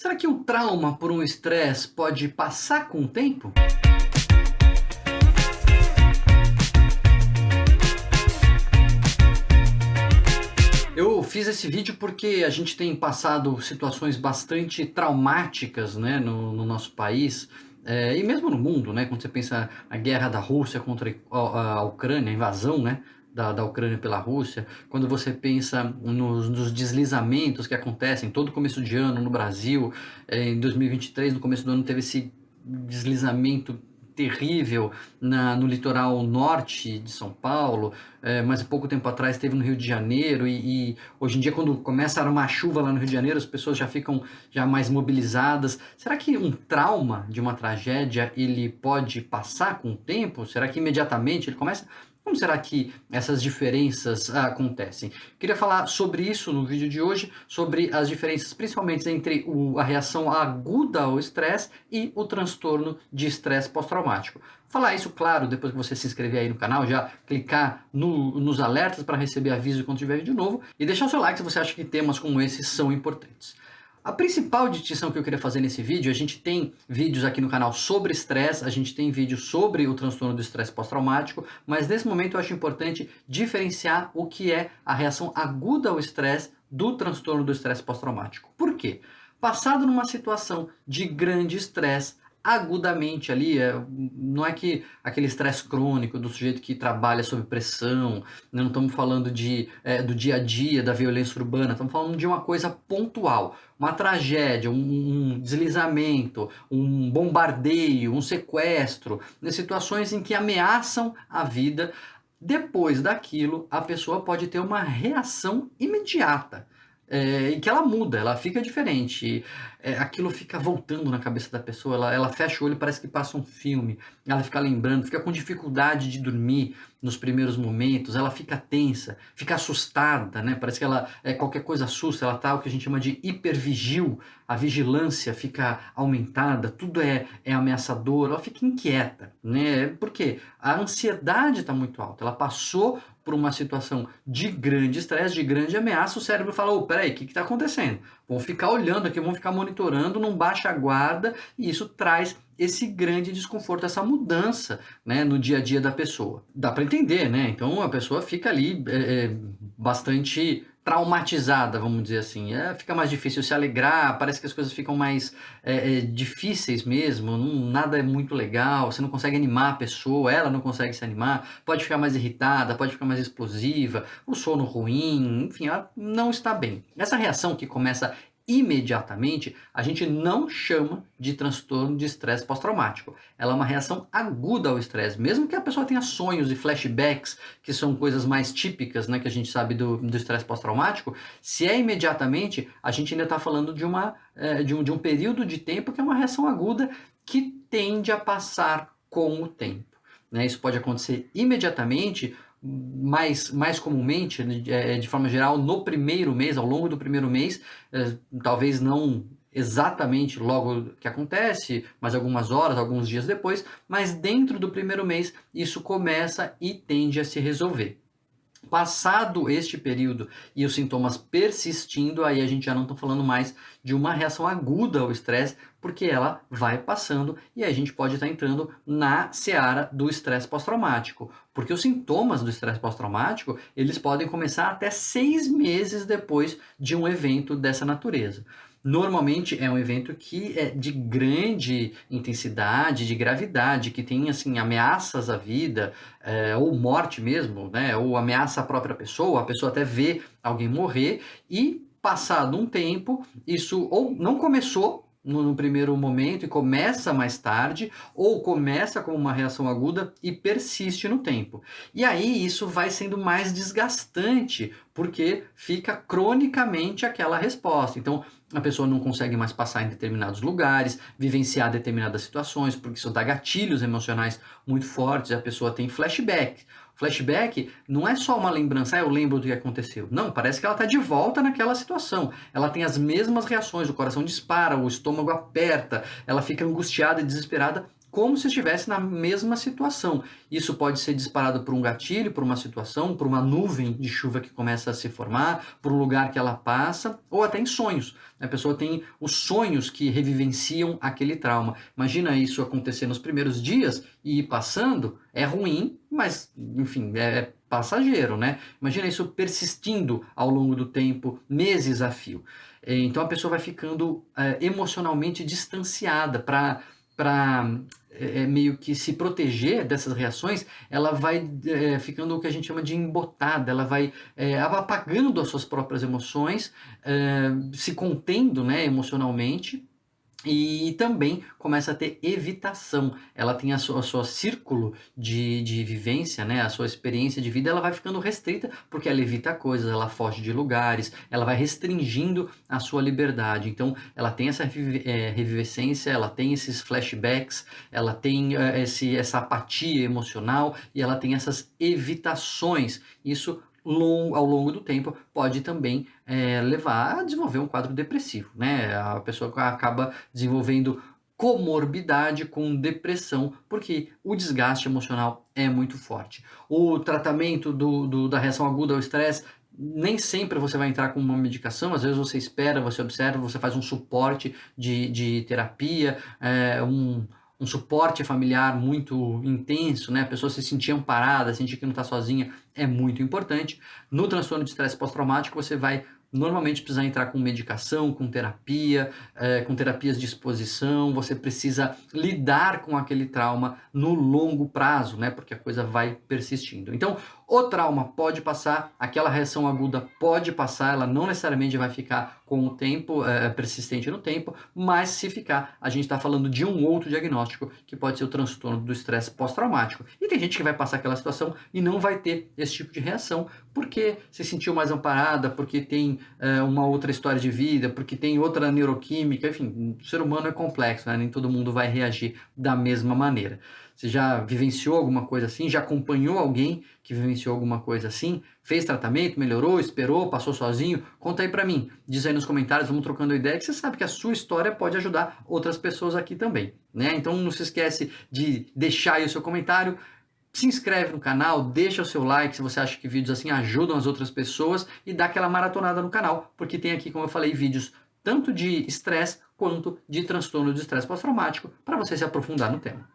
Será que o trauma por um estresse pode passar com o tempo? Eu fiz esse vídeo porque a gente tem passado situações bastante traumáticas, né, no nosso país, e mesmo no mundo, né, quando você pensa a guerra da Rússia contra a Ucrânia, a invasão, né, da Ucrânia pela Rússia, quando você pensa nos deslizamentos que acontecem todo começo de ano no Brasil, em 2023, no começo do ano, teve esse deslizamento terrível no litoral norte de São Paulo, mas há pouco tempo atrás teve no Rio de Janeiro, e hoje em dia, quando começa a armar chuva lá no Rio de Janeiro, as pessoas já ficam já mais mobilizadas. Será que um trauma de uma tragédia ele pode passar com o tempo? Será que imediatamente ele começa? Como será que essas diferenças acontecem? Queria falar sobre isso no vídeo de hoje, sobre as diferenças principalmente entre a reação aguda ao estresse e o transtorno de estresse pós-traumático. Falar isso, claro, depois que você se inscrever aí no canal, já clicar nos alertas para receber aviso quando tiver vídeo novo e deixar o seu like se você acha que temas como esses são importantes. A principal distinção que eu queria fazer nesse vídeo, a gente tem vídeos aqui no canal sobre estresse, a gente tem vídeos sobre o transtorno do estresse pós-traumático, mas nesse momento eu acho importante diferenciar o que é a reação aguda ao estresse do transtorno do estresse pós-traumático. Por quê? Passado numa situação de grande estresse, agudamente ali, não é que aquele estresse crônico do sujeito que trabalha sob pressão, né, não estamos falando do dia a dia, da violência urbana, estamos falando de uma coisa pontual, uma tragédia, um deslizamento, um bombardeio, um sequestro, né, situações em que ameaçam a vida. Depois daquilo, a pessoa pode ter uma reação imediata. E que ela muda, ela fica diferente, aquilo fica voltando na cabeça da pessoa, ela fecha o olho, parece que passa um filme, ela fica lembrando, fica com dificuldade de dormir nos primeiros momentos, ela fica tensa, fica assustada, né? Parece que qualquer coisa assusta, ela tá o que a gente chama de hipervigil, a vigilância fica aumentada, tudo é ameaçador, ela fica inquieta, né? Por quê? A ansiedade está muito alta, ela passou por uma situação de grande estresse, de grande ameaça, o cérebro fala, peraí, o que está acontecendo? Vamos ficar olhando aqui, vamos ficar monitorando, não baixa a guarda, e isso traz esse grande desconforto, essa mudança, né, no dia a dia da pessoa. Dá para entender, né? Então a pessoa fica ali bastante traumatizada, vamos dizer assim. Fica mais difícil se alegrar, parece que as coisas ficam mais difíceis mesmo, nada é muito legal, você não consegue animar a pessoa, ela não consegue se animar, pode ficar mais irritada, pode ficar mais explosiva, o sono ruim, enfim, ela não está bem. Essa reação que começa imediatamente, a gente não chama de transtorno de estresse pós-traumático. Ela é uma reação aguda ao estresse, mesmo que a pessoa tenha sonhos e flashbacks, que são coisas mais típicas, né, que a gente sabe do estresse pós-traumático. Se é imediatamente, a gente ainda está falando de um período de tempo que é uma reação aguda que tende a passar com o tempo, né? Isso pode acontecer imediatamente, mais comumente, de forma geral, no primeiro mês, ao longo do primeiro mês, talvez não exatamente logo que acontece, mas algumas horas, alguns dias depois, mas dentro do primeiro mês isso começa e tende a se resolver. Passado este período e os sintomas persistindo, aí a gente já não está falando mais de uma reação aguda ao estresse, porque ela vai passando e aí a gente pode estar entrando na seara do estresse pós-traumático. Porque os sintomas do estresse pós-traumático, eles podem começar até 6 meses depois de um evento dessa natureza. Normalmente é um evento que é de grande intensidade, de gravidade, que tem assim ameaças à vida, ou morte mesmo, né? Ou ameaça à própria pessoa, a pessoa até vê alguém morrer e passado um tempo, isso ou não começou no primeiro momento e começa mais tarde, ou começa como uma reação aguda e persiste no tempo. E aí isso vai sendo mais desgastante, porque fica cronicamente aquela resposta. Então, a pessoa não consegue mais passar em determinados lugares, vivenciar determinadas situações, porque isso dá gatilhos emocionais muito fortes, a pessoa tem flashback. Flashback não é só uma lembrança, eu lembro do que aconteceu. Não, parece que ela está de volta naquela situação. Ela tem as mesmas reações, o coração dispara, o estômago aperta, ela fica angustiada e desesperada como se estivesse na mesma situação. Isso pode ser disparado por um gatilho, por uma situação, por uma nuvem de chuva que começa a se formar, por um lugar que ela passa, ou até em sonhos. A pessoa tem os sonhos que revivenciam aquele trauma. Imagina isso acontecer nos primeiros dias e ir passando, é ruim, mas, enfim, é passageiro, né? Imagina isso persistindo ao longo do tempo, meses a fio. Então a pessoa vai ficando emocionalmente distanciada para meio que se proteger dessas reações, ela vai ficando o que a gente chama de embotada, ela vai apagando as suas próprias emoções, se contendo, né, emocionalmente, e também começa a ter evitação. Ela tem a sua círculo de vivência, né? A sua experiência de vida, ela vai ficando restrita porque ela evita coisas, ela foge de lugares, ela vai restringindo a sua liberdade. Então, ela tem essa revivescência, ela tem esses flashbacks, ela tem essa apatia emocional e ela tem essas evitações. Isso ao longo do tempo pode também levar a desenvolver um quadro depressivo, né? A pessoa acaba desenvolvendo comorbidade com depressão, porque o desgaste emocional é muito forte. O tratamento da reação aguda ao estresse, nem sempre você vai entrar com uma medicação, às vezes você espera, você observa, você faz um suporte de terapia, um suporte familiar muito intenso, né? A pessoa se sentir amparada, sentir que não está sozinha, é muito importante. No transtorno de estresse pós-traumático, você vai normalmente precisar entrar com medicação, com terapia, com terapias de exposição, você precisa lidar com aquele trauma no longo prazo, né? Porque a coisa vai persistindo. Então, o trauma pode passar, aquela reação aguda pode passar, ela não necessariamente vai ficar com o tempo, persistente no tempo, mas se ficar, a gente está falando de um outro diagnóstico, que pode ser o transtorno do estresse pós-traumático. E tem gente que vai passar aquela situação e não vai ter esse tipo de reação, porque se sentiu mais amparada, porque tem uma outra história de vida, porque tem outra neuroquímica, enfim, o ser humano é complexo, né? Nem todo mundo vai reagir da mesma maneira. Você já vivenciou alguma coisa assim? Já acompanhou alguém que vivenciou alguma coisa assim? Fez tratamento, melhorou, esperou, passou sozinho? Conta aí pra mim. Diz aí nos comentários, vamos trocando ideia, que você sabe que a sua história pode ajudar outras pessoas aqui também, né? Então não se esquece de deixar aí o seu comentário, se inscreve no canal, deixa o seu like se você acha que vídeos assim ajudam as outras pessoas e dá aquela maratonada no canal, porque tem aqui, como eu falei, vídeos tanto de estresse quanto de transtorno de estresse pós-traumático para você se aprofundar no tema.